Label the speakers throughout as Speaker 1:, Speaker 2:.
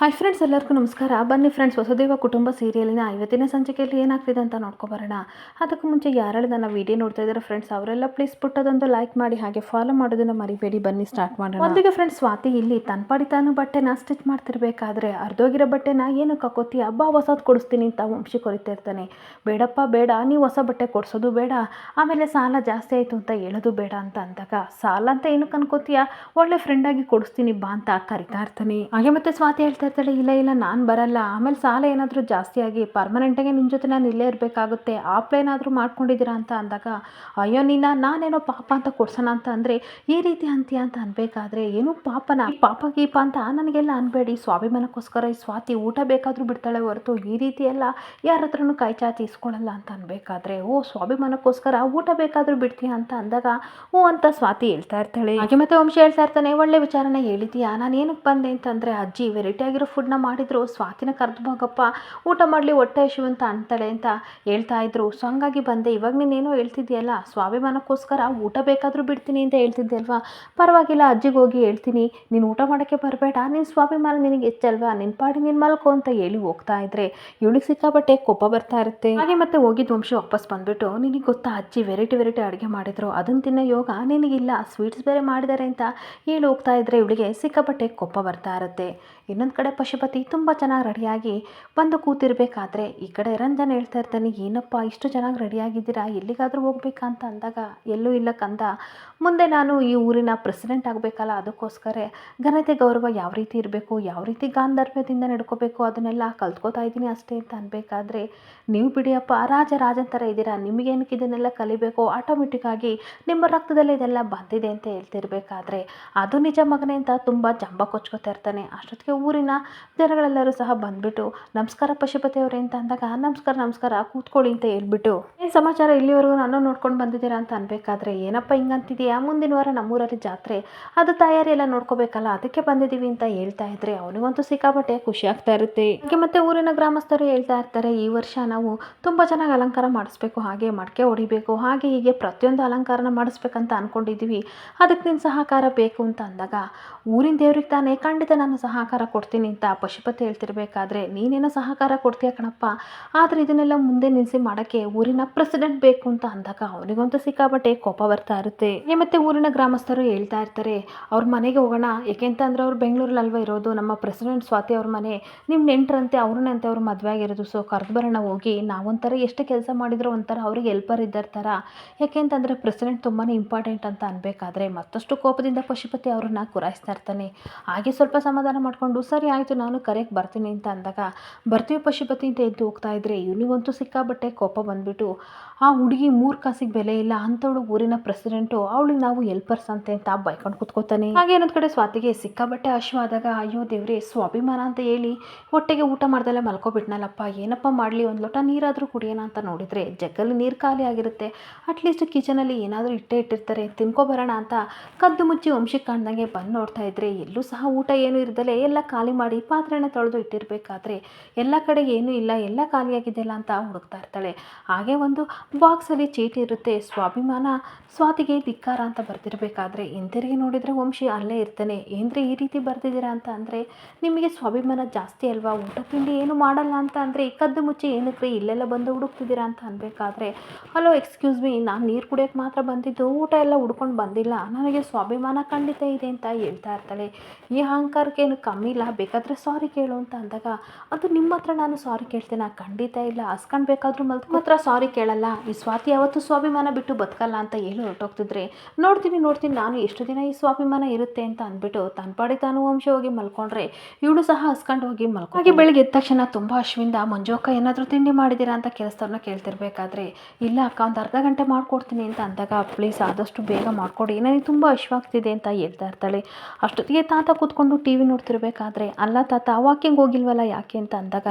Speaker 1: Hi friends, ಎಲ್ಲರಿಗೂ ನಮಸ್ಕಾರ. ಬನ್ನಿ ಫ್ರೆಂಡ್ಸ್, ವಸುದೇವ ಕುಟುಂಬ ಸೀರಿಯಲಿನ ಇವತ್ತಿನ ಸಂಚಿಕೆಯಲ್ಲಿ ಏನಾಗ್ತಿದೆ ಅಂತ ನೋಡ್ಕೊಬರೋಣ. ಅದಕ್ಕೂ ಮುಂಚೆ ಯಾರೆಲ್ಲ ನನ್ನ ವಿಡಿಯೋ ನೋಡ್ತಾ ಇದ್ದಾರೆ ಫ್ರೆಂಡ್ಸ್, ಅವರೆಲ್ಲ ಪ್ಲೀಸ್ ಪುಟ್ಟದೊಂದು ಲೈಕ್ ಮಾಡಿ, ಹಾಗೆ ಫಾಲೋ ಮಾಡೋದನ್ನ ಮರಿಬೇಡಿ. ಬನ್ನಿ ಸ್ಟಾರ್ಟ್ ಮಾಡೋಣ. ಒಂದಿಗೆ ಫ್ರೆಂಡ್ಸ್, ಸ್ವಾತಿ ಇಲ್ಲಿ ತನ್ನ ಪಾಡಿ ತಾನು ಬಟ್ಟೆನ ಸ್ಟಿಚ್ ಮಾಡ್ತಿರ್ಬೇಕಾದ್ರೆ ಅರ್ಧೋಗಿರೋ ಬಟ್ಟೆನ ಏನು ಕಕ್ಕೋತಿ, ಹಬ್ಬ ಹೊಸದು ಕೊಡಿಸ್ತೀನಿ ಅಂತ ವಂಶಿ ಕೊರಿತಾ ಇರ್ತಾನೆ. ಬೇಡಪ್ಪ ಬೇಡ, ನೀವು ಹೊಸ ಬಟ್ಟೆ ಕೊಡಿಸೋದು ಬೇಡ, ಆಮೇಲೆ ಸಾಲ ಜಾಸ್ತಿ ಆಯಿತು ಅಂತ ಹೇಳೋದು ಬೇಡ ಅಂತ ಅಂದಾಗ, ಸಾಲ ಅಂತ ಏನಕ್ಕೆ ಅನ್ಕೋತೀಯ, ಒಳ್ಳೆ ಫ್ರೆಂಡಾಗಿ ಕೊಡಿಸ್ತೀನಿ ಬಾ ಅಂತ ಕರಿತಾ ಇರ್ತಾನೆ. ಹಾಗೆ ಮತ್ತೆ ಸ್ವಾತಿ ಹೇಳ್ತಾ ಇರ್ತಾಳೆ, ಇಲ್ಲ ಇಲ್ಲ ನಾನು ಬರಲ್ಲ, ಆಮೇಲೆ ಸಾಲ ಏನಾದರೂ ಜಾಸ್ತಿ ಆಗಿ ಪರ್ಮನೆಂಟಾಗಿ ನಿಮ್ಮ ಜೊತೆ ನಾನು ಇಲ್ಲೇ ಇರಬೇಕಾಗುತ್ತೆ, ಆಫ್ಲೈನಾದರೂ ಮಾಡ್ಕೊಂಡಿದ್ದೀರಾ ಅಂತ ಅಂದಾಗ, ಅಯ್ಯೋ ನಾನೇನೋ ಪಾಪ ಅಂತ ಕೊಡ್ಸೋಣ ಅಂತ ಅಂದರೆ ಈ ರೀತಿ ಅಂತೀಯ ಅಂತ ಅನ್ಬೇಕಾದ್ರೆ, ಏನು ಪಾಪನ ಪಾಪ ಗೀಪ ಅಂತ ನನಗೆಲ್ಲ ಅನ್ಬೇಡಿ, ಸ್ವಾಭಿಮಾನಕ್ಕೋಸ್ಕರ ಈ ಸ್ವಾತಿ ಊಟ ಬೇಕಾದರೂ ಬಿಡ್ತಾಳೆ ಹೊರತು ಈ ರೀತಿ ಎಲ್ಲ ಯಾರ ಹತ್ರನೂ ಕೈ ಚಾಚಿ ಇಸ್ಕೊಳ್ಳಲ್ಲ ಅಂತ ಅನ್ಬೇಕಾದ್ರೆ, ಓ ಸ್ವಾಭಿಮಾನಕ್ಕೋಸ್ಕರ ಊಟ ಬೇಕಾದರೂ ಬಿಡ್ತೀಯ ಅಂತ ಅಂದಾಗ ಹ್ಞೂ ಅಂತ ಸ್ವಾತಿ ಹೇಳ್ತಾ ಇರ್ತಾಳೆ. ಹಾಗೆ ಮತ್ತೆ ವಂಶ ಹೇಳ್ತಾ ಇರ್ತಾನೆ, ಒಳ್ಳೆ ವಿಚಾರನ ಹೇಳಿದೀಯಾ, ನಾನು ಏನಕ್ಕೆ ಬಂದೆ ಅಂತಂದರೆ ಅಜ್ಜಿ ವೆರೈಟಿ ಆಗಿರೋ ಫುಡ್ನ ಮಾಡಿದ್ರು, ಸ್ವಾತಿನ ಕರೆದು ಹೋಗಪ್ಪ ಊಟ ಮಾಡಲಿ ಹೊಟ್ಟೆ ಹಸಿವು ಅಂತ ಅಂತಾಳೆ ಅಂತ ಹೇಳ್ತಾ ಇದ್ರು. ಸೊ ಹಂಗಾಗಿ ಬಂದೆ. ಇವಾಗ ನೀನೇನೋ ಹೇಳ್ತಿದ್ಯಲ್ಲ, ಸ್ವಾಭಿಮಾನಕ್ಕೋಸ್ಕರ ಊಟ ಬೇಕಾದರೂ ಬಿಡ್ತೀನಿ ಅಂತ ಹೇಳ್ತಿದ್ದೆ ಅಲ್ವಾ, ಪರವಾಗಿಲ್ಲ ಅಜ್ಜಿಗೆ ಹೋಗಿ ಹೇಳ್ತೀನಿ, ನೀನು ಊಟ ಮಾಡೋಕ್ಕೆ ಬರಬೇಡ, ನಿನ್ನ ಸ್ವಾಭಿಮಾನ ನಿನಗೆ ಹೆಚ್ಚಲ್ವಾ, ನಿನ್ನ ಪಾಡಿ ನಿನ್ನ ಮಲ್ಕೋ ಅಂತ ಹೇಳಿ ಹೋಗ್ತಾ ಇದ್ರೆ ಇವಳಿಗೆ ಸಿಕ್ಕಾಬಟ್ಟೆ ಕೋಪ ಬರ್ತಾ ಇರುತ್ತೆ. ಹಾಗೆ ಮತ್ತೆ ಹೋಗಿದ್ದು ವಂಶ ವಾಪಸ್ ಬಂದ್ಬಿಟ್ಟು, ನಿನಗೆ ಗೊತ್ತಾ ಅಜ್ಜಿ ವೆರೈಟಿ ಅಡುಗೆ ಮಾಡಿದ್ರು, ಅದನ್ನು ತಿನ್ನೋ ಯೋಗ ನಿನಗಿಲ್ಲ, ಸ್ವೀಟ್ಸ್ ಬೇರೆ ಮಾಡಿದ್ದಾರೆ ಅಂತ ಹೇಳಿ ಹೋಗ್ತಾ ಇದ್ರೆ ಇವಳಿಗೆ ಸಿಕ್ಕಾಬಟ್ಟೆ ಕೋಪ ಬರ್ತಾ ಇರುತ್ತೆ. ಇನ್ನೊಂದು ಕಡೆ ಪಶುಪತಿ ತುಂಬ ಚೆನ್ನಾಗಿ ರೆಡಿಯಾಗಿ ಬಂದು ಕೂತಿರ್ಬೇಕಾದ್ರೆ ಈ ಕಡೆ ರಂಜನ್ ಹೇಳ್ತಾ ಇರ್ತಾನೆ, ಏನಪ್ಪ ಇಷ್ಟು ಚೆನ್ನಾಗಿ ರೆಡಿಯಾಗಿದ್ದೀರಾ, ಎಲ್ಲಿಗಾದರೂ ಹೋಗ್ಬೇಕಾ ಅಂತ ಅಂದಾಗ, ಎಲ್ಲೂ ಇಲ್ಲ ಕಂದ, ಮುಂದೆ ನಾನು ಈ ಊರಿನ ಪ್ರೆಸಿಡೆಂಟ್ ಆಗಬೇಕಲ್ಲ, ಅದಕ್ಕೋಸ್ಕರ ಘನತೆ ಗೌರವ ಯಾವ ರೀತಿ ಇರಬೇಕು, ಯಾವ ರೀತಿ ಗಾಂಧರ್ವ್ಯದಿಂದ ನಡ್ಕೋಬೇಕು ಅದನ್ನೆಲ್ಲ ಕಲ್ತ್ಕೋತಾ ಇದ್ದೀನಿ ಅಷ್ಟೇ ಅಂತ ಅನ್ಬೇಕಾದ್ರೆ, ನೀವು ಬಿಡಿಯಪ್ಪ ರಾಜನ್ ಥರ ಇದ್ದೀರಾ, ನಿಮಗೇನಕ್ಕೆ ಇದನ್ನೆಲ್ಲ ಕಲಿಬೇಕು, ಆಟೋಮೆಟಿಕ್ಕಾಗಿ ನಿಮ್ಮ ರಕ್ತದಲ್ಲೇ ಇದೆಲ್ಲ ಬಂದಿದೆ ಅಂತ ಹೇಳ್ತಿರ್ಬೇಕಾದ್ರೆ, ಅದು ನಿಜ ಮಗನೇ ಅಂತ ತುಂಬ ಜಂಬ ಕೊಚ್ಕೋತಾ ಇರ್ತಾನೆ. ಅಷ್ಟೊತ್ತಿಗೆ ಊರಿನ ಜನಗಳೆಲ್ಲರೂ ಸಹ ಬಂದ್ಬಿಟ್ಟು, ನಮಸ್ಕಾರ ಪಶುಪತಿ ಅವರೇ ಅಂತ ಅಂದಾಗ, ನಮಸ್ಕಾರ ಕೂತ್ಕೊಳ್ಳಿ ಅಂತ ಹೇಳ್ಬಿಟ್ಟು, ಏನು ಸಮಾಚಾರ ಇಲ್ಲಿವರೆಗೂ ನಾನು ನೋಡ್ಕೊಂಡು ಬಂದಿದ್ದೀರಾ ಅಂತ ಅನ್ಬೇಕಾದ್ರೆ, ಏನಪ್ಪ ಹಿಂಗಂತಿದೆಯಾ, ಮುಂದಿನ ವಾರ ನಮ್ಮೂರಲ್ಲಿ ಜಾತ್ರೆ, ಅದು ತಯಾರಿ ಎಲ್ಲ ನೋಡ್ಕೋಬೇಕಲ್ಲ, ಅದಕ್ಕೆ ಬಂದಿದ್ದೀವಿ ಅಂತ ಹೇಳ್ತಾ ಇದ್ರೆ ಅವನಿಗಂತೂ ಸಿಕ್ಕಾಪಟ್ಟೆ ಖುಷಿ ಆಗ್ತಾ ಇರುತ್ತೆ. ಹಾಗೆ ಮತ್ತೆ ಊರಿನ ಗ್ರಾಮಸ್ಥರು ಹೇಳ್ತಾ ಇರ್ತಾರೆ, ಈ ವರ್ಷ ನಾವು ತುಂಬ ಚೆನ್ನಾಗಿ ಅಲಂಕಾರ ಮಾಡಿಸ್ಬೇಕು, ಹಾಗೆ ಮಡಕೆ ಹೊಡಿಬೇಕು, ಹಾಗೆ ಹೀಗೆ ಪ್ರತಿಯೊಂದು ಅಲಂಕಾರನ ಮಾಡಿಸ್ಬೇಕಂತ ಅನ್ಕೊಂಡಿದ್ದೀವಿ, ಅದಕ್ಕೆ ನಿನ್ನ ಸಹಕಾರ ಬೇಕು ಅಂತ ಅಂದಾಗ, ಊರಿನ ದೇವ್ರಿಗೆ ತಾನೇ, ಖಂಡಿತ ನಾನು ಸಹಕಾರ ಕೊಡ್ತೀನಿ ಅಂತ ಪಶುಪತಿ ಹೇಳ್ತಿರ್ಬೇಕಾದ್ರೆ, ನೀನೇನೋ ಸಹಕಾರ ಕೊಡ್ತೀಯ ಕಣಪ್ಪ, ಆದರೆ ಇದನ್ನೆಲ್ಲ ಮುಂದೆ ನಿಲ್ಲಿಸಿ ಮಾಡೋಕ್ಕೆ ಊರಿನ ಪ್ರೆಸಿಡೆಂಟ್ ಬೇಕು ಅಂತ ಅಂದಾಗ ಅವನಿಗಂತೂ ಸಿಕ್ಕಾಬಟ್ಟೆ ಕೋಪ ಬರ್ತಾ ಇರುತ್ತೆ. ಮತ್ತೆ ಊರಿನ ಗ್ರಾಮಸ್ಥರು ಹೇಳ್ತಾ ಇರ್ತಾರೆ, ಅವ್ರ ಮನೆಗೆ ಹೋಗೋಣ, ಏಕೆಂತಂದ್ರೆ ಅವ್ರು ಬೆಂಗಳೂರಲ್ಲಿ ಅಲ್ವಾ ಇರೋದು, ನಮ್ಮ ಪ್ರೆಸಿಡೆಂಟ್ ಸ್ವಾತಿ ಅವ್ರ ಮನೆ, ನಿಮ್ಮ ನೆಂಟರಂತೆ ಅವ್ರನ್ನಂತೆ ಅವ್ರು ಮದುವೆ ಆಗಿರೋದು, ಸೊ ಕರೆದು ಬರೋಣ ಹೋಗಿ, ನಾವೊಂಥರ ಎಷ್ಟು ಕೆಲಸ ಮಾಡಿದ್ರು ಒಂಥರ ಅವ್ರಿಗೆ ಹೆಲ್ಪರ್ ಇದ್ದರ ಥರ, ಯಾಕೆಂತಂದರೆ ಪ್ರೆಸಿಡೆಂಟ್ ತುಂಬಾ ಇಂಪಾರ್ಟೆಂಟ್ ಅಂತ ಅನ್ಬೇಕಾದ್ರೆ ಮತ್ತಷ್ಟು ಕೋಪದಿಂದ ಪಶುಪತಿ ಅವ್ರನ್ನ ಗುರಾಯಿಸ್ತಾ ಇರ್ತಾನೆ. ಹಾಗೆ ಸ್ವಲ್ಪ ಸಮಾಧಾನ ಮಾಡಿಕೊಂಡು, ಸರಿ ಆಯಿತು ನಾನು ಕರೆಯಕ್ಕೆ ಬರ್ತೀನಿ ಅಂತ ಅಂದಾಗ, ಬರ್ತೀವಿ ಪಶುಪತಿ ಅಂತ ಎದ್ದು ಹೋಗ್ತಾ ಇದ್ರೆ ಇವನಿಗಂತೂ ಸಿಕ್ಕಾಬಟ್ಟೆ ಕೋಪ ಬಂದ್ಬಿಟ್ಟು, ಆ ಹುಡುಗಿ 3 ಕಾಸಿಗೆ ಬೆಲೆ ಇಲ್ಲ ಅಂಥವಳು ಊರಿನ ಪ್ರೆಸಿಡೆಂಟು, ಅವಳಿಗೆ ನಾವು ಹೆಲ್ಪರ್ಸ್ ಅಂತೆ ಅಂತ ಬೈಕೊಂಡು ಕೂತ್ಕೋತಾನೆ. ಹಾಗೆ ಇನ್ನೊಂದು ಕಡೆ ಸ್ವಾತಿಗೆ ಸಿಕ್ಕಾಬಟ್ಟೆ ಹಸಿವಾದಾಗ, ಅಯ್ಯೋ ದೇವ್ರೆ, ಸ್ವಾಭಿಮಾನ ಅಂತ ಹೇಳಿ ಹೊಟ್ಟೆಗೆ ಊಟ ಮಾಡ್ದಲ್ಲೇ ಮಲ್ಕೊಬಿಟ್ನಲ್ಲಪ್ಪ, ಏನಪ್ಪ ಮಾಡಲಿ, ಒಂದು ಲೋಟ ನೀರಾದರೂ ಕುಡಿಯೋಣ ಅಂತ ನೋಡಿದರೆ ಜಗ್ಗಲ್ಲಿ ನೀರು ಖಾಲಿ ಆಗಿರುತ್ತೆ, ಅಟ್ಲೀಸ್ಟ್ ಕಿಚನಲ್ಲಿ ಏನಾದರೂ ಇಟ್ಟಿರ್ತಾರೆ, ತಿನ್ಕೊಬರೋಣ ಅಂತ ಕದ್ದು ಮುಚ್ಚಿ ವಂಶಕ್ಕೆ ಕಾಣ್ದಂಗೆ ಬಂದು ನೋಡ್ತಾ ಇದ್ರೆ ಎಲ್ಲೂ ಸಹ ಊಟ ಏನು ಇರ್ದಲೆ ಎಲ್ಲ ಖಾಲಿ ಮಾಡಿ ಪಾತ್ರೆನ ತೊಳೆದು ಇಟ್ಟಿರಬೇಕಾದ್ರೆ ಎಲ್ಲ ಕಡೆ ಏನೂ ಇಲ್ಲ, ಎಲ್ಲ ಖಾಲಿಯಾಗಿದೆಯಲ್ಲ ಅಂತ ಹುಡುಕ್ತಾ ಇರ್ತಾಳೆ. ಹಾಗೆ ಒಂದು ಬಾಕ್ಸಲ್ಲಿ ಚೀಟಿ ಇರುತ್ತೆ, ಸ್ವಾಭಿಮಾನ ಸ್ವಾತಿಗೆ ಧಿಕ್ಕಾರ ಅಂತ ಬರ್ತಿರ್ಬೇಕಾದ್ರೆ ಹಿಂತಿರುಗಿ ನೋಡಿದರೆ ವಂಶಿ ಅಲ್ಲೇ ಇರ್ತಾನೆ. ಏನ್ರಿ ಈ ರೀತಿ ಬರ್ತಿದ್ದೀರಾ ಅಂತ ಅಂದರೆ, ನಿಮಗೆ ಸ್ವಾಭಿಮಾನ ಜಾಸ್ತಿ ಅಲ್ವಾ, ಊಟ ತಿಂಡಿ ಏನು ಮಾಡಲ್ಲ ಅಂತ ಅಂದರೆ ಕದ್ದು ಮುಚ್ಚಿ ಏನಕ್ಕೆ ಇಲ್ಲೆಲ್ಲ ಬಂದು ಹುಡುಕ್ತಿದ್ದೀರಾ ಅಂತ ಅನ್ಬೇಕಾದ್ರೆ, ಹಲೋ ಎಕ್ಸ್ಕ್ಯೂಸ್ ಮೀ, ನಾನು ನೀರು ಕುಡಿಯೋಕ್ಕೆ ಮಾತ್ರ ಬಂದಿದ್ದು, ಊಟ ಎಲ್ಲ ಹುಡ್ಕೊಂಡು ಬಂದಿಲ್ಲ, ನನಗೆ ಸ್ವಾಭಿಮಾನ ಖಂಡಿತ ಇದೆ ಅಂತ ಹೇಳ್ತಾ ಇರ್ತಾಳೆ. ಈ ಅಹಂಕಾರಕ್ಕೆ ಏನು ಕಮ್ಮಿ ಇಲ್ಲ, ಬೇಕಾದರೆ ಸಾರಿ ಕೇಳು ಅಂತ ಅಂದಾಗ, ಅದು ನಿಮ್ಮ ಹತ್ರ ನಾನು ಸಾರಿ ಕೇಳ್ತೇನೆ, ಖಂಡಿತ ಇಲ್ಲ, ಹಸ್ಕೊಂಡು ಬೇಕಾದರೂ ಮಾತ್ರ ಸಾರಿ ಕೇಳಲ್ಲ, ಈ ಸ್ವಾತಿ ಯಾವತ್ತೂ ಸ್ವಾಭಿಮಾನ ಬಿಟ್ಟು ಬದುಕಲ್ಲ ಅಂತ ಹೇಳಿ ಹೊರಟೋಗ್ತಿದ್ರೆ, ನೋಡ್ತೀನಿ ನಾನು ಎಷ್ಟು ದಿನ ಈ ಸ್ವಾಭಿಮಾನ ಇರುತ್ತೆ ಅಂತ ಅಂದ್ಬಿಟ್ಟು ತನ್ನ ಪಾಡಿ ತಾನು ವಂಶ ಹೋಗಿ ಮಲ್ಕೊಂಡ್ರೆ ಇವಳು ಸಹ ಹಸ್ಕೊಂಡು ಹೋಗಿ ಮಲ್ಕೊ. ಹಾಗೆ ಬೆಳಿಗ್ಗೆ ಎದ್ದ ತಕ್ಷಣ ತುಂಬ ಹಶ್ವಿಂದ, ಮಂಜು ಅಕ್ಕ ಏನಾದರೂ ತಿಂಡಿ ಮಾಡಿದ್ದೀರಾ ಅಂತ ಕೆಲಸದವ್ರನ್ನ ಕೇಳ್ತಿರ್ಬೇಕಾದ್ರೆ, ಇಲ್ಲ ಅಕ್ಕ ಒಂದು ಅರ್ಧ ಗಂಟೆ ಮಾಡ್ಕೊಡ್ತೀನಿ ಅಂತ ಅಂದಾಗ, ಪ್ಲೀಸ್ ಆದಷ್ಟು ಬೇಗ ಮಾಡಿಕೊಡಿ, ನನಗೆ ತುಂಬ ಹಶ್ವಾಗ್ತಿದೆ ಅಂತ ಹೇಳ್ತಾ ಇರ್ತಾಳೆ. ಅಷ್ಟೊತ್ತಿಗೆ ತಾತ ಕೂತ್ಕೊಂಡು ಟಿವಿ ನೋಡ್ತಿರ್ಬೇಕಾದ್ರೆ, ಅಲ್ಲ ತಾತ ವಾಕಿಂಗ್ ಹೋಗಿಲ್ವಲ್ಲ ಯಾಕೆ ಅಂತ ಅಂದಾಗ,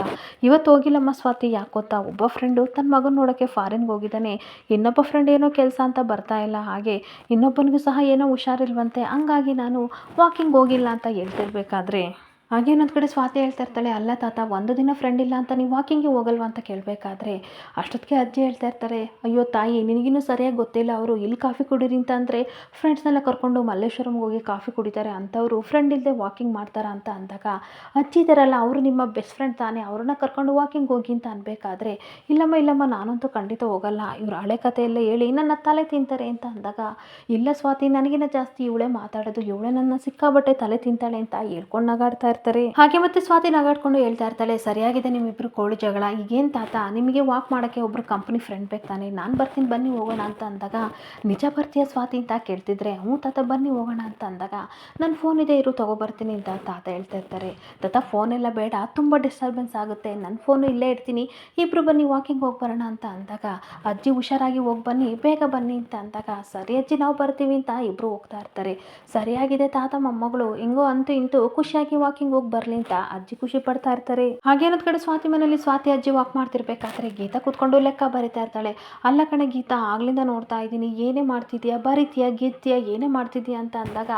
Speaker 1: ಇವತ್ತು ಹೋಗಿಲ್ಲಮ್ಮ ಸ್ವಾತಿ, ಯಾಕೋತಾ ಒಬ್ಬ ಫ್ರೆಂಡು ತನ್ನ ಮಗನ ನೋಡೋಕ್ಕೆ ಫಾರಿನ್ಗೆ ಹೋಗಿದ್ದಾನೆ, ಇನ್ನೊಬ್ಬ ಫ್ರೆಂಡ್ ಏನೋ ಕೆಲಸ ಅಂತ ಬರ್ತಾ ಇಲ್ಲ, ಹಾಗೆ ಇನ್ನೊಬ್ಬನಿಗೂ ಸಹ ಏನೋ ಹುಷಾರಿಲ್ವಂತೆ, ಹಂಗಾಗಿ ನಾನು ವಾಕಿಂಗ್ ಹೋಗಿಲ್ಲ ಅಂತ ಹೇಳ್ತಿರ್ಬೇಕಾದ್ರೆ, ಹಾಗೆ ಇನ್ನೊಂದು ಕಡೆ ಸ್ವಾತಿ ಹೇಳ್ತಾ ಇರ್ತಾಳೆ, ಅಲ್ಲ ತಾತ ಒಂದು ದಿನ ಫ್ರೆಂಡ್ ಇಲ್ಲ ಅಂತ ನೀವು ವಾಕಿಂಗ್ಗೆ ಹೋಗಲ್ವಾ ಅಂತ ಕೇಳಬೇಕಾದ್ರೆ ಅಷ್ಟೊತ್ತಿಗೆ ಅಜ್ಜಿ ಹೇಳ್ತಾ ಇರ್ತಾರೆ, ಅಯ್ಯೋ ತಾಯಿ ನಿನಗಿನ್ನೂ ಸರಿಯಾಗಿ ಗೊತ್ತಿಲ್ಲ, ಅವರು ಇಲ್ಲಿ ಕಾಫಿ ಕುಡೀರಿ ಅಂತ ಅಂದರೆ ಫ್ರೆಂಡ್ಸ್ನೆಲ್ಲ ಕರ್ಕೊಂಡು ಮಲ್ಲೇಶ್ವರಂಗೆ ಹೋಗಿ ಕಾಫಿ ಕುಡಿತಾರೆ, ಅಂಥವ್ರು ಫ್ರೆಂಡ್ ಇಲ್ಲದೆ ವಾಕಿಂಗ್ ಮಾಡ್ತಾರ ಅಂತ ಅಂದಾಗ ಅಜ್ಜಿ ಇದ್ದಾರಲ್ಲ ಅವರು ನಿಮ್ಮ ಬೆಸ್ಟ್ ಫ್ರೆಂಡ್ ತಾನೇ, ಅವ್ರನ್ನ ಕರ್ಕೊಂಡು ವಾಕಿಂಗ್ ಹೋಗಿ ಅಂತ ಅನ್ಬೇಕಾದ್ರೆ ಇಲ್ಲಮ್ಮ ನಾನಂತೂ ಖಂಡಿತ ಹೋಗಲ್ಲ, ಇವ್ರು ಹಳೆ ಕಥೆಯೆಲ್ಲ ಹೇಳಿ ನನ್ನ ತಲೆ ತಿಂತಾರೆ ಅಂತ ಅಂದಾಗ, ಇಲ್ಲ ಸ್ವಾತಿ ನನಗಿನ್ನ ಜಾಸ್ತಿ ಇವಳೇ ಮಾತಾಡೋದು, ಇವಳೇ ನನ್ನ ಸಿಕ್ಕಾಬಟ್ಟೆ ತಲೆ ತಿಂತಾಳೆ ಅಂತ ಹೇಳ್ಕೊಂಡು ನಗಾಡ್ತಾ ಇರ್ತಾರೆ. ಹಾಗೆ ಮತ್ತೆ ಸ್ವಾತಿ ನಗಾಡ್ಕೊಂಡು ಹೇಳ್ತಾ ಇರ್ತಾಳೆ, ಸರಿಯಾಗಿದೆ ನಿಮ್ಮಿಬ್ರು ಕೋಳಿ ಜಗಳ, ಈಗೇನು ತಾತ ನಿಮಗೆ ವಾಕ್ ಮಾಡೋಕ್ಕೆ ಒಬ್ರು ಕಂಪ್ನಿ ಫ್ರೆಂಡ್ ಬೇಕು ತಾನೆ, ನಾನು ಬರ್ತೀನಿ ಬನ್ನಿ ಹೋಗೋಣ ಅಂತ ಅಂದಾಗ, ನಿಜ ಬರ್ತೀಯ ಸ್ವಾತಿ ಅಂತ ಕೇಳ್ತಿದ್ರೆ, ಹ್ಞೂ ತಾತ ಬನ್ನಿ ಹೋಗೋಣ ಅಂತ ಅಂದಾಗ, ನನ್ನ ಫೋನ್ ಇದೆ ಇರು ತೊಗೊಬರ್ತೀನಿ ಅಂತ ತಾತ ಹೇಳ್ತಾ ಇರ್ತಾರೆ. ತಾತ ಫೋನೆಲ್ಲ ಬೇಡ, ತುಂಬ ಡಿಸ್ಟರ್ಬೆನ್ಸ್ ಆಗುತ್ತೆ, ನನ್ನ ಫೋನು ಇಲ್ಲೇ ಇಡ್ತೀನಿ, ಇಬ್ಬರು ಬನ್ನಿ ವಾಕಿಂಗ್ ಹೋಗಿ ಬರೋಣ ಅಂತ ಅಂದಾಗ, ಅಜ್ಜಿ ಹುಷಾರಾಗಿ ಹೋಗಿ ಬನ್ನಿ ಬೇಗ ಬನ್ನಿ ಅಂತ ಅಂದಾಗ, ಸರಿ ಅಜ್ಜಿ ನಾವು ಬರ್ತೀವಿ ಅಂತ ಇಬ್ಬರು ಹೋಗ್ತಾ ಇರ್ತಾರೆ. ಸರಿಯಾಗಿದೆ ತಾತ ಮೊಮ್ಮಗಳು ಹೆಂಗೋ ಅಂತೂ ಇಂತೂ ಖುಷಿಯಾಗಿ ವಾಕಿಂಗ್ ಹೋಗಿ ಬರಲಿ ಅಂತ ಅಜ್ಜಿ ಖುಷಿ ಪಡ್ತಾ ಇರ್ತಾರೆ. ಹಾಗೇನೊಂದು ಕಡೆ ಸ್ವಾತಿ ಮನೇಲಿ ಸ್ವಾತಿ ಅಜ್ಜಿ ವಾಕ್ ಮಾಡ್ತಿರ್ಬೇಕಾದ್ರೆ ಗೀತಾ ಕೂತ್ಕೊಂಡು ಲೆಕ್ಕ ಬರಿತಾ ಇರ್ತಾಳೆ. ಅಲ್ಲ ಕಣೆ ಗೀತಾ, ಆಗ್ಲಿಂದ ನೋಡ್ತಾ ಇದ್ದೀನಿ ಏನೇ ಮಾಡ್ತಿದ್ಯಾ, ಬರೀತೀಯಾ ಗೆದ್ತೀಯಾ ಏನೇ ಮಾಡ್ತಿದ್ಯಾ ಅಂತ ಅಂದಾಗ,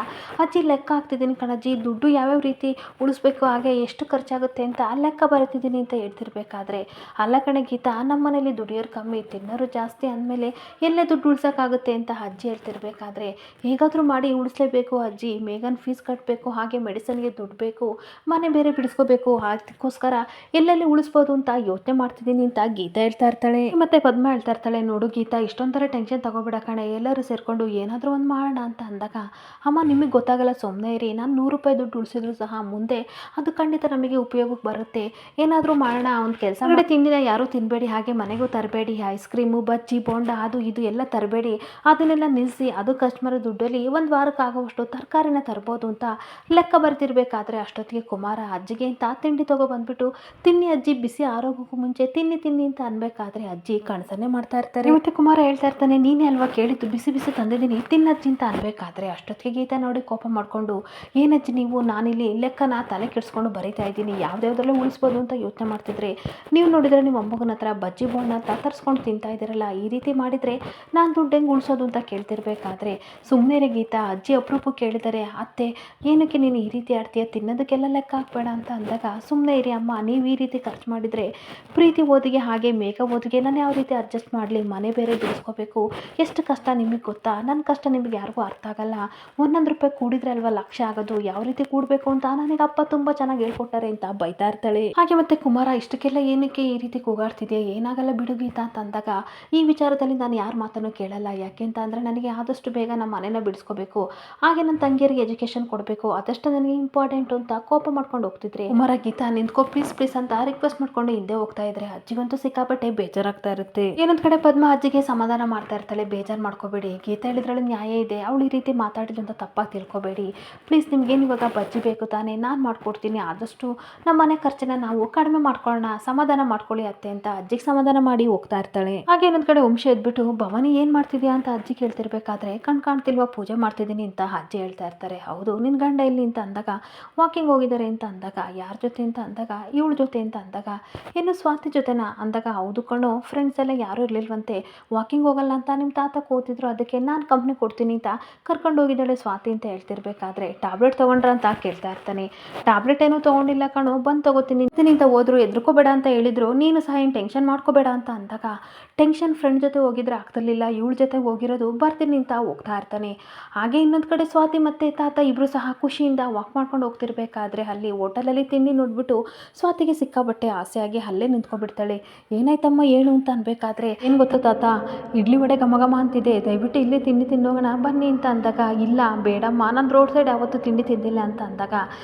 Speaker 1: ಅಜ್ಜಿ ಲೆಕ್ಕ ಹಾಕ್ತಿದ್ದೀನಿ ಕಣಜ್ಜಿ, ದುಡ್ಡು ಯಾವ್ಯಾವ ರೀತಿ ಉಳಿಸ್ಬೇಕು ಹಾಗೆ ಎಷ್ಟು ಖರ್ಚಾಗುತ್ತೆ ಅಂತ ಲೆಕ್ಕ ಬರೀತಿದ್ದೀನಿ ಅಂತ ಹೇಳ್ತಿರ್ಬೇಕಾದ್ರೆ, ಅಲ್ಲ ಕಣೆ ಗೀತಾ ನಮ್ಮ ಮನೇಲಿ ದುಡಿಯೋರು ಕಮ್ಮಿ ತಿನ್ನೋರು ಜಾಸ್ತಿ ಅಂದಮೇಲೆ ಎಲ್ಲೇ ದುಡ್ಡು ಉಳ್ಸೋಕ್ಕಾಗುತ್ತೆ ಅಂತ ಅಜ್ಜಿ ಹೇಳ್ತಿರ್ಬೇಕಾದ್ರೆ, ಹೇಗಾದರೂ ಮಾಡಿ ಉಳಿಸ್ಲೇಬೇಕು ಅಜ್ಜಿ, ಮೇಘನ್ ಫೀಸ್ ಕಟ್ಟಬೇಕು, ಹಾಗೆ ಮೆಡಿಸನ್ಗೆ ದುಡ್ಡು ಬೇಕು, ಮನೆ ಬೇರೆ ಬಿಡಿಸ್ಕೋಬೇಕು, ಅದಕ್ಕೋಸ್ಕರ ಎಲ್ಲೆಲ್ಲಿ ಉಳಿಸ್ಬೋದು ಅಂತ ಯೋಚನೆ ಮಾಡ್ತಿದ್ದೀನಿ ಅಂತ ಗೀತಾ ಹೇಳ್ತಾ ಇರ್ತಾಳೆ. ಮತ್ತೆ ಪದ್ಮ ಹೇಳ್ತಾ ಇರ್ತಾಳೆ, ನೋಡು ಗೀತಾ ಇಷ್ಟೊಂಥರ ಟೆನ್ಷನ್ ತಗೋಬೇಡ ಕಣೆ, ಎಲ್ಲರೂ ಸೇರಿಕೊಂಡು ಏನಾದರೂ ಒಂದು ಮಾಡೋಣ ಅಂತ ಅಂದಾಗ, ಅಮ್ಮ ನಿಮಗೆ ಗೊತ್ತಾಗಲ್ಲ ಸುಮ್ಮನೆ ಇರಿ, ನಾನು 100 ರೂಪಾಯಿ ದುಡ್ಡು ಉಳಿಸಿದ್ರು ಸಹ ಮುಂದೆ ಅದು ಖಂಡಿತ ನಮಗೆ ಉಪಯೋಗಕ್ಕೆ ಬರುತ್ತೆ, ಏನಾದರೂ ಮಾಡೋಣ, ಒಂದು ಕೆಲಸ ಮಾಡಿ ತಿಂಡಿನ ಯಾರೂ ತಿನ್ನಬೇಡಿ, ಹಾಗೆ ಮನೆಗೂ ತರಬೇಡಿ, ಐಸ್ ಕ್ರೀಮು ಬಜ್ಜಿ ಬೋಂಡ ಅದು ಇದು ಎಲ್ಲ ತರಬೇಡಿ, ಅದನ್ನೆಲ್ಲ ನಿಲ್ಲಿಸಿ, ಅದು ಕಸ್ಟಮರ್ ದುಡ್ಡಲ್ಲಿ ಒಂದು ವಾರಕ್ಕೆ ಆಗೋವಷ್ಟು ತರಕಾರಿನ ತರ್ಬೋದು ಅಂತ ಲೆಕ್ಕ ಬರ್ತಿರ್ಬೇಕಾದ್ರೆ ಅಷ್ಟೊತ್ತಿಗೆ ಕುಮಾರ ಅಜ್ಜಿಗೆ ಅಂತ ತಿಂಡಿ ಬಂದ್ಬಿಟ್ಟು, ತಿನ್ನಿ ಅಜ್ಜಿ ಬಿಸಿ ಆರೋಗ್ಯಕ್ಕೂ ಮುಂಚೆ ತಿನ್ನಿ ಅಂತ ಅನ್ಬೇಕಾದ್ರೆ ಅಜ್ಜಿ ಕಣಸನ್ನೇ ಮಾಡ್ತಾ ಇರ್ತಾರೆ. ಮತ್ತೆ ಕುಮಾರ ಹೇಳ್ತಾ ಇರ್ತಾನೆ, ನೀನೇ ಅಲ್ವಾ ಕೇಳಿದ್ದು ಬಿಸಿ ಬಿಸಿ ತಂದಿದ್ದೀನಿ ತಿನ್ನಜ್ಜಿ ಅಂತ ಅನ್ಬೇಕಾದ್ರೆ ಅಷ್ಟೊತ್ತಿಗೆ ಗೀತಾ ನೋಡಿ ಕೋಪ ಮಾಡ್ಕೊಂಡು, ಏನಜ್ಜಿ ನೀವು ನಾನಿಲ್ಲಿ ಲೆಕ್ಕನ ತಲೆ ಕೆಡಿಸ್ಕೊಂಡು ಬರೀತಾ ಇದ್ದೀನಿ, ಯಾವ್ದ್ಯಾವ್ದ್ರಲ್ಲೂ ಉಳಿಸ್ಬೋದು ಅಂತ ಯೋಚನೆ ಮಾಡ್ತಿದ್ರೆ, ನೀವು ನೋಡಿದ್ರೆ ನಿಮ್ಮ ಮೊಮ್ಮಗನ ಹತ್ರ ಬಜ್ಜಿ ಬೋಂಡ ಅಂತ ತರಿಸ್ಕೊಂಡು ತಿಂತಾ ಇದ್ದೀರಲ್ಲ, ಈ ರೀತಿ ಮಾಡಿದರೆ ನಾನು ದುಡ್ಡು ಹೆಂಗೆ ಉಳಿಸೋದು ಅಂತ ಕೇಳ್ತಿರ್ಬೇಕಾದ್ರೆ, ಸುಮ್ಮನೆ ಗೀತಾ ಅಜ್ಜಿ ಅಪರೂಪಕ್ಕೆ ಕೇಳಿದರೆ, ಅತ್ತೆ ಏನಕ್ಕೆ ನೀನು ಈ ರೀತಿ ಆಡ್ತೀಯ, ತಿನ್ನೋದಕ್ಕೆಲ್ಲ ಲೆಕ್ಕ ಹಾಕ್ಬೇಡ ಅಂತ ಅಂದಾಗ, ಸುಮ್ಮನೆ ಇರಿ ಅಮ್ಮ, ನೀವು ಈ ರೀತಿ ಖರ್ಚು ಮಾಡಿದರೆ ಪ್ರೀತಿ ಓದಿಗೆ ಹಾಗೆ ಮೇಘ ಓದಿಗೆ ನಾನು ಯಾವ ರೀತಿ ಅಡ್ಜಸ್ಟ್ ಮಾಡಲಿ, ಮನೆ ಬೇರೆ ಬಿಡಿಸ್ಕೋಬೇಕು, ಎಷ್ಟು ಕಷ್ಟ ನಿಮಗೆ ಗೊತ್ತಾ, ನನ್ನ ಕಷ್ಟ ನಿಮಗೆ ಯಾರಿಗೂ ಅರ್ಥ ಆಗಲ್ಲ, 100 ರೂಪಾಯಿ ಕೂಡಿದ್ರೆ ಅಲ್ವಾ ಲಕ್ಷ ಆಗೋದು, ಯಾವ ರೀತಿ ಕೂಡಬೇಕು ಅಂತ ನನಗೆ ಅಪ್ಪ ತುಂಬ ಚೆನ್ನಾಗಿ ಹೇಳ್ಕೊಟ್ಟಾರೆ ಅಂತ ಬೈತಾ ಇರ್ತಾಳೆ. ಹಾಗೆ ಮತ್ತೆ ಕುಮಾರ ಇಷ್ಟಕ್ಕೆಲ್ಲ ಏನಕ್ಕೆ ಈ ರೀತಿ ಕೂಗಾಡ್ತಿದೆಯಾ, ಏನಾಗಲ್ಲ ಬಿಡು ಗೀತಾ ಅಂತ ಅಂದಾಗ, ಈ ವಿಚಾರದಲ್ಲಿ ನಾನು ಯಾರ ಮಾತನ್ನು ಕೇಳಲ್ಲ, ಯಾಕೆ ಅಂತ ಅಂದರೆ ನನಗೆ ಆದಷ್ಟು ಬೇಗ ನಮ್ಮ ಮನೆನ ಬಿಡಿಸ್ಕೋಬೇಕು, ಹಾಗೆ ನನ್ನ ತಂಗಿಯರಿಗೆ ಎಜುಕೇಷನ್ ಕೊಡಬೇಕು, ಅದಷ್ಟು ನನಗೆ ಇಂಪಾರ್ಟೆಂಟು ಅಂತ ಕೋಪ ಮಾಡ್ಕೊಂಡು ಹೋಗ್ತಿದ್ರೆ, ಕುಮಾರ ಗೀತಾ ನಿಂತ್ಕೋ ಪ್ಲೀಸ್ ಅಂತ ರಿಕ್ವೆಸ್ಟ್ ಮಾಡ್ಕೊಂಡು ಹಿಂದೆ ಹೋಗ್ತಾ ಇದ್ರೆ ಅಜ್ಜಿಗಂತೂ ಸಿಕ್ಕಾಪಟ್ಟೆ ಬೇಜಾರಾಗ್ತಾ ಇರುತ್ತೆ. ಏನೊಂದ್ ಕಡೆ ಪದ್ಮ ಅಜ್ಜಿಗೆ ಸಮಾಧಾನ ಮಾಡ್ತಾ ಇರ್ತಾಳೆ, ಬೇಜಾರು ಮಾಡ್ಕೋಬೇಡಿ, ಗೀತಾ ಹೇಳಿದ್ರಲ್ಲಿ ನ್ಯಾಯ ಇದೆ, ಅವಳು ಈ ರೀತಿ ಮಾತಾಡಿದ್ರು ಅಂತ ತಪ್ಪಾಗಿ ತಿಳ್ಕೊಬೇಡಿ, ಪ್ಲೀಸ್ ನಿಮ್ಗೇನು ಇವಾಗ ಬಜ್ಜಿ ಬೇಕು ತಾನೇ, ನಾನು ಮಾಡ್ಕೊಡ್ತೀನಿ, ಆದಷ್ಟು ನಮ್ಮ ಮನೆ ಖರ್ಚನ್ನ ನಾವು ಕಡಿಮೆ ಮಾಡ್ಕೊಳ್ಳೋಣ, ಸಮಾಧಾನ ಮಾಡ್ಕೊಳ್ಳಿ ಅತ್ತೆ ಅಂತ ಅಜ್ಜಿಗೆ ಸಮಾಧಾನ ಮಾಡಿ ಹೋಗ್ತಾ ಇರ್ತಾಳೆ. ಹಾಗೆ ಇನ್ನೊಂದ್ ಕಡೆ ವಂಶ ಎದ್ಬಿಟ್ಟು, ಭವಾನಿ ಏನ್ ಮಾಡ್ತಿದ್ಯಾ ಅಂತ ಅಜ್ಜಿ ಕೇಳ್ತಿರ್ಬೇಕಾದ್ರೆ, ಕಾಣ್ತಿಲ್ವಾ ಪೂಜೆ ಮಾಡ್ತಿದ್ದೀನಿ ಅಂತ ಅಜ್ಜಿ ಹೇಳ್ತಾ ಇರ್ತಾರೆ. ಹೌದು ನಿನ್ ಗಂಡ ಇಲ್ಲಿ ಅಂತ ಅಂದಾಗ, ವಾಕಿಂಗ್ ಹೋಗಿದ್ದಾರೆ ಅಂತ ಅಂದಾಗ, ಯಾರ ಜೊತೆ ಅಂತ ಅಂದಾಗ, ಇವಳ ಜೊತೆ ಅಂತ ಅಂದಾಗ, ಇನ್ನು ಸ್ವಾತಿ ಜೊತೆನಾ ಅಂದಾಗ, ಹೌದು ಕಣೋ ಫ್ರೆಂಡ್ಸ್ ಎಲ್ಲ ಯಾರೂ ಇರಲಿಲ್ವಂತೆ, ವಾಕಿಂಗ್ ಹೋಗಲ್ಲ ಅಂತ ನಿಮ್ಮ ತಾತ ಕೂತಿದ್ರು, ಅದಕ್ಕೆ ನಾನು ಕಂಪ್ನಿ ಕೊಡ್ತೀನಿ ಅಂತ ಕರ್ಕೊಂಡು ಹೋಗಿದ್ದಾಳೆ ಸ್ವಾತಿ ಅಂತ ಹೇಳ್ತಿರ್ಬೇಕಾದ್ರೆ, ಟ್ಯಾಬ್ಲೆಟ್ ತೊಗೊಂಡ್ರ ಅಂತ ಕೇಳ್ತಾ ಇರ್ತಾನೆ. ಟ್ಯಾಬ್ಲೆಟ್ ಏನೂ ತೊಗೊಂಡಿಲ್ಲ ಕಣೋ, ಬಂದು ತೊಗೋತೀನಿ ಅಂತ ಹೋದ್ರು, ಎದ್ರುಕೋಬೇಡ ಅಂತ ಹೇಳಿದ್ರು, ನೀನು ಸಹ ಏನು ಟೆನ್ಷನ್ ಮಾಡ್ಕೋಬೇಡ ಅಂತ ಅಂದಾಗ, ಟೆನ್ಷನ್ ಫ್ರೆಂಡ್ ಜೊತೆ ಹೋಗಿದ್ರೆ ಆಗ್ತಿರ್ಲಿಲ್ಲ, ಇವಳ ಜೊತೆ ಹೋಗಿರೋದು, ಬರ್ತೀನಿ ಅಂತ ಹೋಗ್ತಾ ಇರ್ತಾನೆ. ಹಾಗೆ ಇನ್ನೊಂದು ಕಡೆ ಸ್ವಾತಿ ಮತ್ತೆ ತಾತ ಇಬ್ಬರು ಸಹ ಖುಷಿಯಿಂದ ವಾಕ್ ಮಾಡ್ಕೊಂಡು ಹೋಗ್ತಿರ್ಬೇಕಾದ್ರೆ ಅಲ್ಲಿ ಹೋಟೆಲಲ್ಲಿ ತಿಂಡಿ ನೋಡ್ಬಿಟ್ಟು ಸ್ವಾತಿಗೆ ಸಿಕ್ಕಾಬಟ್ಟೆ ಆಸೆಯಾಗಿ ಅಲ್ಲೇ ನಿಂತ್ಕೊಬಿಡ್ತಾಳೆ. ಏನಾಯ್ತಮ್ಮ ಏನು ಅಂತ ಅನ್ಬೇಕಾದ್ರೆ, ಏನು ಗೊತ್ತಾ ತಾತ, ಇಡ್ಲಿ ವಡೆ ಘಮ ಅಂತಿದೆ, ದಯವಿಟ್ಟು ಇಲ್ಲಿ ತಿಂಡಿ ತಿನ್ನೋಗೋಣ ಬನ್ನಿ ಅಂತ ಅಂದಾಗ, ಇಲ್ಲ ಬೇಡಮ್ಮ ನಾನು ರೋಡ್ ಸೈಡ್ ಯಾವತ್ತೂ ತಿಂಡಿ ತಿಂದಿಲ್ಲ ಅಂತ ಅಂದಾಗ,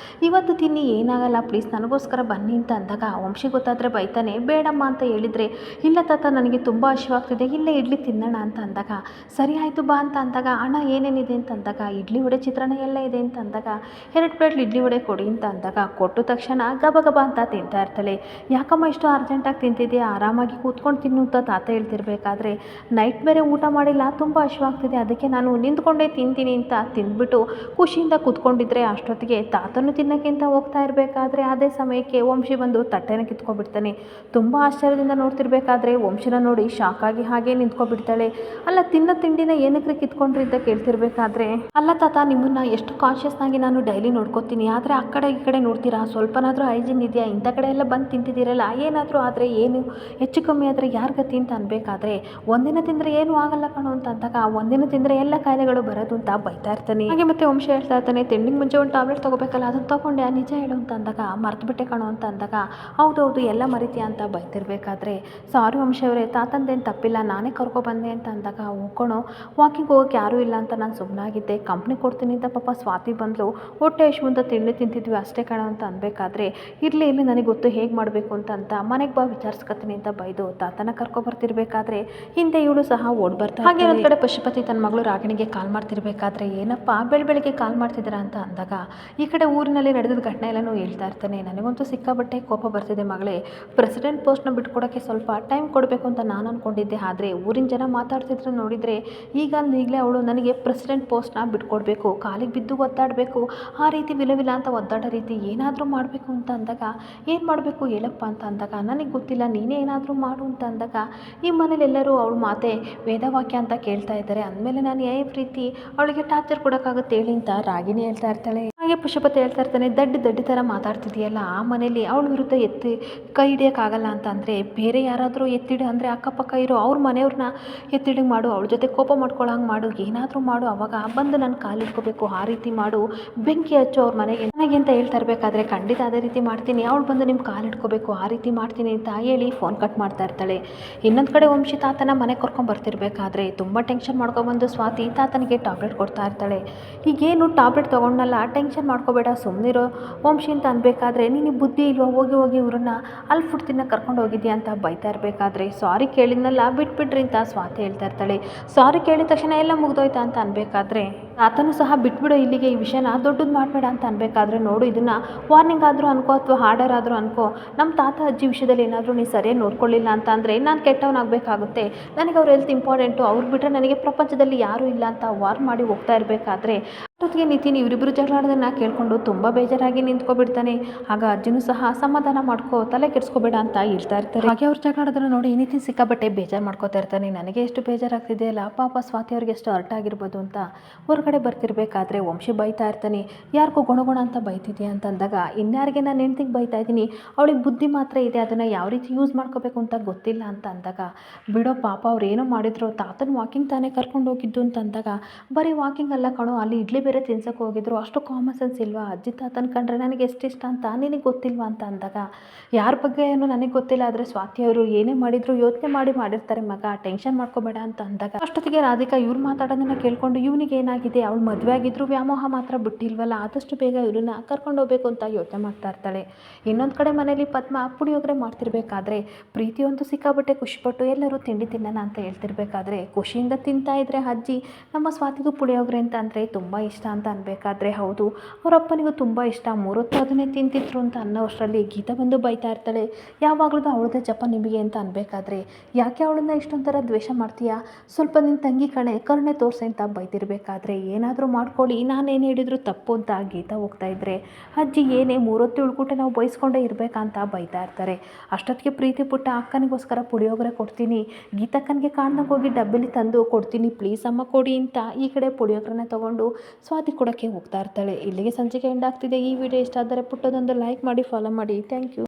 Speaker 1: ಇವತ್ತು ತಿನ್ನಿ ಏನಾಗಲ್ಲ ಪ್ಲೀಸ್ ನನಗೋಸ್ಕರ ಬನ್ನಿ ಅಂತ ಅಂದಾಗ, ವಂಶಿ ಗೊತ್ತಾದರೆ ಬೈತಾನೆ, ಬೇಡಮ್ಮ ಅಂತ ಹೇಳಿದರೆ, ಇಲ್ಲ ತಾತ ನನಗೆ ತುಂಬ ಹಸಿವಾಗ್ತಿದೆ, ಇಲ್ಲೇ ಇಡ್ಲಿ ತಿನ್ನೋಣ ಅಂತ ಅಂದಾಗ, ಸರಿ ಆಯಿತು ಬಾ ಅಂತ ಅಂದಾಗ, ಅಣ್ಣ ಏನೇನಿದೆ ಅಂತ ಅಂದಾಗ, ಇಡ್ಲಿ ವಡೆ ಚಿತ್ರಾನ್ನ ಎಲ್ಲ ಇದೆ ಅಂತ ಅಂದಾಗ, 2 ಪ್ಲೇಟ್ ಇಡ್ಲಿ ವಡೆ ಕೊಡಿ ಅಂತ ಅಂದಾಗ, ಕೊಟ್ಟು ತಕ್ಷಣ ಗಬ ಅಂತ ತಿಂತಾ ಇರ್ತಾಳೆ. ಯಾಕಮ್ಮ ಇಷ್ಟು ಅರ್ಜೆಂಟಾಗಿ ತಿಂತಿದ್ಯಾ, ಆರಾಮಾಗಿ ಕೂತ್ಕೊಂಡು ತಿನ್ನು ಅಂತ ತಾತ ಹೇಳ್ತಿರ್ಬೇಕಾದ್ರೆ, ನೈಟ್ ಬೇರೆ ಊಟ ಮಾಡಿಲ್ಲ, ತುಂಬ ಹಸಿವಾಗ್ತಿದೆ, ಅದಕ್ಕೆ ನಾನು ನಿಂತ್ಕೊಂಡೇ ತಿಂತೀನಿ ಅಂತ ತಿಂದ್ಬಿಟ್ಟು ಖುಷಿಯಿಂದ ಕೂತ್ಕೊಂಡಿದ್ರೆ, ಅಷ್ಟೊತ್ತಿಗೆ ತಾತನು ತಿನ್ನೋಕ್ಕೆ ಅಂತ ಹೋಗ್ತಾ ಇರಬೇಕಾದ್ರೆ ಅದೇ ಸಮಯಕ್ಕೆ ವಂಶಿ ಬಂದು ತಟ್ಟೆನ ಕಿತ್ಕೊಬಿಡ್ತಾನೆ. ತುಂಬ ಆಶ್ಚರ್ಯದಿಂದ ನೋಡ್ತಿರ್ಬೇಕಾದ್ರೆ ವಂಶಿನ ನೋಡಿ ಶಾಕಾಗಿ ಹಾಗೆ ನಿಂತ್ಕೊಬಿಡ್ತಾಳೆ. ಅಲ್ಲ ತಿನ್ನೋ ತಿಂಡಿನ ಏನಕ್ಕೆ ಕಿತ್ಕೊಂಡ್ರಿ ಅಂತ ಕೇಳ್ತಿರ್ಬೇಕಾದ್ರೆ, ಅಲ್ಲ ತಾತ ನಿಮ್ಮನ್ನ ಎಷ್ಟು ಕಾನ್ಷಿಯಸ್ನಾಗಿ ನಾನು ಡೈಲಿ ನೋಡ್ಕೋತೀನಿ, ಆದರೆ ಅಕ್ಕ ಕಡೆ ಈ ಕಡೆ ನೋಡ್ತೀರಾ, ಸ್ವಲ್ಪನಾದರೂ ಹೈಜಿನ್ ಇದೆಯಾ, ಇಂಥ ಕಡೆ ಎಲ್ಲ ಬಂದು ತಿಂತಿದ್ದೀರಲ್ಲ, ಏನಾದರೂ ಆದರೆ ಏನು ಹೆಚ್ಚು ಕಮ್ಮಿ ಆದರೆ ಯಾರು ಗತಿ ಅಂತ ಅನ್ಬೇಕಾದ್ರೆ ಒಂದಿನ ತಿಂದರೆ ಏನೂ ಆಗಲ್ಲ ಕಣೋ ಅಂತ ಅಂದಾಗ ಒಂದಿನ ತಿಂದರೆ ಎಲ್ಲ ಕಾಯಿಲೆಗಳು ಬರೋದು ಅಂತ ಬೈತಾ ಇರ್ತಾನೆ. ಹಾಗೆ ಮತ್ತೆ ವಂಶ ಹೇಳ್ತಾ ಇರ್ತಾನೆ, ತಿಂಡಿಗೆ ಮುಂಚೆ ಒಂದು ಟ್ಯಾಬ್ಲೆಟ್ ತೊಗೋಬೇಕಲ್ಲ, ಅದನ್ನು ತೊಗೊಂಡೆ ನಿಜ ಹೇಳು ಅಂತ ಅಂದಾಗ ಮರ್ತುಬಿಟ್ಟೆ ಕಣೋ ಅಂತ ಅಂದಾಗ ಹೌದೌದು ಎಲ್ಲ ಮರಿತೀಯ ಅಂತ ಬೈತಿರ್ಬೇಕಾದ್ರೆ ಸಾರಿ ವಂಶವರೇ, ತಾತಂದೇನು ತಪ್ಪಿಲ್ಲ, ನಾನೇ ಕರ್ಕೊಬಂದೆ ಅಂತ ಅಂದಾಗ ಹೋಗೋಣ, ವಾಕಿಂಗ್ ಹೋಗೋಕೆ ಯಾರೂ ಇಲ್ಲ ಅಂತ ನಾನು ಸುಮ್ಮನಾಗಿದ್ದೆ, ಕಂಪ್ನಿ ಕೊಡ್ತೀನಿ ಅಂತ ಪಾಪ ಸ್ವಾತಿ ಬಂದಳು, ಹೊಟ್ಟೆ ಹಶ್ವಂತ ತಿಂಡಿ ತಿಂತಿದ್ವಿ ಅಷ್ಟೇ ಕಣ ಅಂತ ಅನ್ಬೇಕಾದ್ರೆ ಇರಲಿ ಇಲ್ಲಿ ನನಗೆ ಗೊತ್ತು ಹೇಗೆ ಮಾಡಬೇಕು ಅಂತ ಮನೆಗೆ ಬಾ ವಿಚಾರಿಸ್ಕೊತೀನಿ ಅಂತ ಬೈದು ತಾತನ ಕರ್ಕೊಬರ್ತಿರ್ಬೇಕಾದ್ರೆ ಹಿಂದೆ ಇವಳು ಸಹ ಓಡ್ ಬರ್ತಾ ಹಾಗೆ ಒಂದು ಕಡೆ ಪಶುಪತಿ ತನ್ನ ಮಗಳು ರಾಗಿಣಿಗೆ ಕಾಲ್ ಮಾಡ್ತಿರ್ಬೇಕಾದ್ರೆ ಏನಪ್ಪ ಬೆಳಗ್ಗೆ ಕಾಲ್ ಮಾಡ್ತಿದ್ದೀರಾ ಅಂತ ಅಂದಾಗ ಈ ಕಡೆ ಊರಿನಲ್ಲಿ ನಡೆದ ಘಟನೆ ಎಲ್ಲನೂ ಹೇಳ್ತಾ ಇರ್ತಾನೆ. ನನಗಂತೂ ಸಿಕ್ಕಾಬಟ್ಟೆ ಕೋಪ ಬರ್ತಿದೆ ಮಗಳೇ, ಪ್ರೆಸಿಡೆಂಟ್ ಪೋಸ್ಟ್ನ ಬಿಟ್ಕೊಡೋಕ್ಕೆ ಸ್ವಲ್ಪ ಟೈಮ್ ಕೊಡಬೇಕು ಅಂತ ನಾನು ಅಂದ್ಕೊಂಡಿದ್ದೆ, ಆದರೆ ಊರಿನ ಜನ ಮಾತಾಡ್ತಿದ್ರು ನೋಡಿದರೆ ಈಗಲೇ ಅವಳು ನನಗೆ ಪ್ರೆಸಿಡೆಂಟ್ ಪೋಸ್ಟ್ನ ಬಿಟ್ಕೊಡ್ಬೇಕು, ಕಾಲಿಗೆ ಬಿದ್ದು ಒದ್ದಾಡಬೇಕು, ಆ ರೀತಿ ವಿಲವಿಲ ಅಂತ ಒದ್ದಾಡೋ ರೀತಿ ಏನಾದರೂ ಮಾಡಬೇಕು ಅಂತ ಅಂದಾಗ ಏನು ಮಾಡಬೇಕು ಹೇಳಪ್ಪ ಅಂತ ಅಂದಾಗ ನನಗೆ ಗೊತ್ತಿಲ್ಲ, ನೀನೇ ಏನಾದರೂ ಮಾಡು ಅಂತ ಅಂದಾಗ ಈ ಮನೇಲಿ ಎಲ್ಲರೂ ಅವಳ ಮಾತೆ ವೇದವಾಕ್ಯ ಅಂತ ಕೇಳ್ತಾ ಇದ್ದಾರೆ. ಅಂದಮೇಲೆ ನಾನು ಯಾವ ರೀತಿ ಅವಳಿಗೆ ಟಾರ್ಚರ್ ಕೊಡೋಕ್ಕಾಗುತ್ತೆ ಹೇಳಿ ಅಂತ ರಾಗಿಣಿ ಹೇಳ್ತಾ ಇರ್ತಾಳೆ. ಹಾಗೆ ಪಶುಪತಿ ಹೇಳ್ತಾ ಇರ್ತಾನೆ, ದಡ್ಡಿ ಥರ ಮಾತಾಡ್ತಿದೆಯಲ್ಲ, ಆ ಮನೇಲಿ ಅವಳ ವಿರುದ್ಧ ಎತ್ತಿ ಕೈ ಹಿಡಿಯೋಕ್ಕಾಗಲ್ಲ ಅಂತ ಅಂದರೆ ಬೇರೆ ಯಾರಾದರೂ ಎತ್ತಿಡು ಅಂದರೆ ಅಕ್ಕಪಕ್ಕ ಇರೋ ಅವ್ರ ಮನೆಯವ್ರನ್ನ ಎತ್ತಿಡಿಗೆ ಮಾಡು, ಅವಳ ಜೊತೆ ಕೋಪ ಮಾಡ್ಕೊಳ್ಳೋಂಗೆ ಮಾಡು, ಏನಾದರೂ ಮಾಡು, ಅವಾಗ ಬಂದು ನಾನು ಕಾಲಿಡ್ಕೋಬೇಕು, ಆ ರೀತಿ ಮಾಡು, ಬೆಂಕಿ ಹಚ್ಚು ಅವ್ರ ಮನೆಗೆ ಅಂತ ಹೇಳ್ತಾ ಇರಬೇಕಾದ್ರೆ ಖಂಡಿತ ಅದೇ ರೀತಿ ಮಾಡ್ತೀನಿ, ಅವಳು ಬಂದು ನಿಮ್ಮ ಕಾಲಿಡ್ಕೋಬೇಕು, ಆ ರೀತಿ ಮಾಡ್ತೀನಿ ಅಂತ ಹೇಳಿ ಫೋನ್ ಕಟ್ ಮಾಡ್ತಾ ಇರ್ತಾಳೆ. ಇನ್ನೊಂದು ಕಡೆ ವಂಶಿ ತಾತನ ಮನೆ ಕರ್ಕೊಂಡು ಬರ್ತಿರ್ಬೇಕಾದ್ರೆ ತುಂಬ ಟೆನ್ಷನ್ ಮಾಡ್ಕೊಬಂದು ಸ್ವಾತಿ ತಾತನಿಗೆ ಟ್ಯಾಬ್ಲೆಟ್ ಕೊಡ್ತಾ ಇರ್ತಾಳೆ. ಈಗೇನು ಟ್ಯಾಬ್ಲೆಟ್ ತೊಗೊಂಡಲ್ಲ, ಟೆನ್ಷನ್ ಮಾಡ್ಕೋಬೇಡ, ಸುಮ್ಮನಿರೋ ವಂಶಿ ಅಂತ ಅನ್ಬೇಕಾದ್ರೆ ನಿನಗೆ ಬುದ್ಧಿ ಇಲ್ವಾ, ಹೋಗಿ ಇವ್ರನ್ನ ಅಲ್ಲಿ ಫುಡ್ ತಿನ್ನಕ್ಕೆ ಕರ್ಕೊಂಡು ಹೋಗಿದ್ಯಾ ಅಂತ ಬೈತಾ ಇರಬೇಕಾದ್ರೆ ಸಾರಿ ಕೇಳಿದ್ನಲ್ಲ ಬಿಟ್ಬಿಡ್ರಿ ಅಂತ ಸ್ವಾತಿ ಹೇಳ್ತಾ ಇರ್ತಾಳೆ. ಸಾರಿ ಕೇಳಿದ ತಕ್ಷಣ ಎಲ್ಲ ಮುಗ್ದೋಯ್ತಾ ಅಂತ ಅನ್ಬೇಕಾದ್ರೆ ಆತನೂ ಸಹ ಬಿಟ್ಬಿಡು ಇಲ್ಲಿಗೆ, ಈ ವಿಷಯನ ದೊಡ್ಡದು ಮಾಡಬೇಡ ಅಂತ ಅನ್ಬೇಕಾದ್ರೆ ನೋಡು ಇದನ್ನು ವಾರ್ನಿಂಗ್ ಆದರೂ ಅನ್ಕೋ ಅಥವಾ ಆರ್ಡರ್ ಆದರೂ ಅನ್ಕೋ, ನಮ್ಮ ತಾತ ಅಜ್ಜಿ ವಿಷಯದಲ್ಲಿ ಏನಾದರೂ ನೀನು ಸರಿಯಾಗಿ ನೋಡ್ಕೊಳ್ಳಿಲ್ಲ ಅಂತ ಅಂದರೆ ನಾನು ಕೆಟ್ಟವನಾಗಬೇಕಾಗುತ್ತೆ, ನನಗೆ ಅವ್ರ ಹೆಲ್ತ್ ಇಂಪಾರ್ಟೆಂಟು, ಅವ್ರು ಬಿಟ್ಟರೆ ನನಗೆ ಪ್ರಪಂಚದಲ್ಲಿ ಯಾರೂ ಇಲ್ಲ ಅಂತ ವಾರ್ ಮಾಡಿ ಹೋಗ್ತಾ ಇರಬೇಕಾದ್ರೆ ಅಷ್ಟೊತ್ತಿಗೆ ನಿತಿನ್ ಇವರಿಬ್ಬರು ಜಗಳಾಡೋದನ್ನು ಕೇಳಿಕೊಂಡು ತುಂಬ ಬೇಜಾರಾಗಿ ನಿಂತ್ಕೊಬಿಡ್ತಾನೆ. ಆಗ ಅಜ್ಜಿನೂ ಸಹ ಸಮಾಧಾನ ಮಾಡ್ಕೋ, ತಲೆ ಕೆಡಿಸ್ಕೋಬೇಡ ಅಂತ ಹೇಳ್ತಾ ಇರ್ತಾರೆ. ಹಾಗೆ ಅವ್ರು ಜಗಳಾಡೋದನ್ನು ನೋಡಿ ನಿತಿನ್ ಸಿಕ್ಕಾಬಟ್ಟೆ ಬೇಜಾರು ಮಾಡ್ಕೋತಾ ಇರ್ತಾನೆ. ನನಗೆ ಎಷ್ಟು ಬೇಜಾರಾಗ್ತಿದೆ ಅಲ್ಲ ಪಾಪ, ಸ್ವಾತಿ ಅವ್ರಿಗೆ ಎಷ್ಟು ಹರ್ಟ್ ಆಗಿರ್ಬೋದು ಅಂತ ಹೊರಗಡೆ ಬರ್ತಿರ್ಬೇಕಾದ್ರೆ ವಂಶಿ ಬೈತಾ ಇರ್ತಾನೆ, ಯಾರಿಗೂ ಗುಣಗುಣ ಅಂತ ಬೈತಿದ್ಯಾ ಅಂತ ಅಂದಾಗ ಇನ್ಯಾರಿಗೆ ನಾನು ಹೆಂಡ್ತಿಗೆ ಬೈತಾ ಇದ್ದೀನಿ, ಅವಳಿಗೆ ಬುದ್ಧಿ ಮಾತ್ರ ಇದೆ, ಅದನ್ನು ಯಾವ ರೀತಿ ಯೂಸ್ ಮಾಡ್ಕೋಬೇಕು ಅಂತ ಗೊತ್ತಿಲ್ಲ ಅಂತ ಅಂದಾಗ ಬಿಡೋ ಪಾಪ ಅವ್ರು ಏನೋ ಮಾಡಿದ್ರು, ತಾತನ ವಾಕಿಂಗ್ ತಾನೇ ಕರ್ಕೊಂಡು ಹೋಗಿದ್ದು ಅಂತ ಅಂದಾಗ ಬರೀ ವಾಕಿಂಗ್ ಅಲ್ಲ ಕಣೋ, ಅಲ್ಲಿ ಇಡ್ಲಿ ಬೇರೆ ತಿನ್ಸಕ್ಕೆ ಹೋಗಿದ್ರು, ಅಷ್ಟು ಕಾಮನ್ ಸೆನ್ಸ್ ಇಲ್ವಾ, ಅಜ್ಜಿ ತಾತನ ಕಂಡ್ರೆ ನನಗೆ ಎಷ್ಟು ಇಷ್ಟ ಅಂತ ನಿನಗೆ ಗೊತ್ತಿಲ್ವಾ ಅಂತ ಅಂದಾಗ ಯಾರ ಬಗ್ಗೆ ಏನೋ ನನಗೆ ಗೊತ್ತಿಲ್ಲ, ಆದರೆ ಸ್ವಾತಿಯವರು ಏನೇ ಮಾಡಿದ್ರು ಯೋಚನೆ ಮಾಡಿರ್ತಾರೆ ಮಗ, ಟೆನ್ಷನ್ ಮಾಡ್ಕೋಬೇಡ ಅಂತ ಅಂದಾಗ ಅಷ್ಟೊತ್ತಿಗೆ ರಾಧಿಕಾ ಇವ್ರು ಮಾತಾಡೋದನ್ನು ಕೇಳ್ಕೊಂಡು ಇವನಿಗೆ ಏನಾಗಿದೆ, ಅವಳು ಮದುವೆ ಆಗಿದ್ರು ವ್ಯಾಮೋಹ ಮಾತ್ರ ಬಿಟ್ಟಿಲ್ವಲ್ಲ, ಆದಷ್ಟು ಬೇಗ ಇವ್ರನ್ನ ಕರ್ಕೊಂಡು ಹೋಗ್ಬೇಕು ಅಂತ ಯೋಚನೆ ಮಾಡ್ತಾ ಇರ್ತಾಳೆ. ಇನ್ನೊಂದು ಕಡೆ ಮನೇಲಿ ಪದ್ಮ ಪುಳಿಯೋಗರೆ ಮಾಡ್ತಿರ್ಬೇಕಾದ್ರೆ ಪ್ರೀತಿಯೊಂದು ಸಿಕ್ಕಾಬಟ್ಟೆ ಖುಷಿಪಟ್ಟು ಎಲ್ಲರೂ ತಿಂಡಿ ತಿನ್ನೋಣ ಅಂತ ಹೇಳ್ತಿರ್ಬೇಕಾದ್ರೆ ಖುಷಿಯಿಂದ ತಿಂತಾ ಇದ್ರೆ ಅಜ್ಜಿ ನಮ್ಮ ಸ್ವಾತಿಗೂ ಪುಳಿಯೋಗರೆ ಅಂತ ಅಂದರೆ ತುಂಬ ಇಷ್ಟ ಅಂತ ಅನ್ಬೇಕಾದ್ರೆ ಹೌದು ಅವ್ರ ಅಪ್ಪನಿಗೂ ತುಂಬ ಇಷ್ಟ, 3 ಹೊತ್ತು ಅದನ್ನೇ ತಿಂತಿದ್ರು ಅಂತ ಅನ್ನೋ ಅಷ್ಟರಲ್ಲಿ ಗೀತಾ ಬಂದು ಬೈತಾ ಇರ್ತಾಳೆ, ಯಾವಾಗಲೂ ಅವಳದೇ ಜಪ ನಿಮಗೆ ಅಂತ ಅನ್ಬೇಕಾದ್ರೆ ಯಾಕೆ ಅವಳನ್ನ ಇಷ್ಟೊಂಥರ ದ್ವೇಷ ಮಾಡ್ತೀಯಾ, ಸ್ವಲ್ಪ ನಿನ್ನ ತಂಗಿ ಕರುಣೆ ತೋರಿಸಿ ಅಂತ ಬೈತಿರ್ಬೇಕಾದ್ರೆ ಏನಾದರೂ ಮಾಡ್ಕೊಳ್ಳಿ, ನಾನೇನು ಹೇಳಿದ್ರು ತಪ್ಪು ಅಂತ ಗೀತಾ ಹೋಗ್ತಾ ಇದ್ರೆ ಅಜ್ಜಿ ಏನೇ 3 ಹೊತ್ತು ಉಳ್ಕೂಟೆ ನಾವು ಬಯಸ್ಕೊಂಡೇ ಇರಬೇಕಂತ ಬೈತಾ ಇರ್ತಾರೆ. ಅಷ್ಟೊತ್ತಿಗೆ ಪ್ರೀತಿ ಪುಟ್ಟ ಅಕ್ಕನಿಗೋಸ್ಕರ ಪುಳಿಯೋಗರೆ ಕೊಡ್ತೀನಿ, ಗೀತಕ್ಕನಿಗೆ ಕಾಣ್ದಂಗೆ ಹೋಗಿ ಡಬ್ಬಲಿ ತಂದು ಕೊಡ್ತೀನಿ, ಪ್ಲೀಸ್ ಅಮ್ಮ ಕೊಡಿ ಅಂತ ಈ ಕಡೆ ಪುಳಿಯೋಗರೆನ ತೊಗೊಂಡು ಸ್ವಾತಿ ಕೊಡೋಕ್ಕೆ ಹೋಗ್ತಾ ಇರ್ತಾಳೆ. ಇಲ್ಲಿಗೆ ಸಂಚಿಕೆ ಎಂಡ್ ಆಗ್ತಿದೆ. ಈ ವಿಡಿಯೋ ಇಷ್ಟ ಆದರೆ ಪುಟ್ಟದೊಂದು ಲೈಕ್ ಮಾಡಿ, ಫಾಲೋ ಮಾಡಿ. Thank you.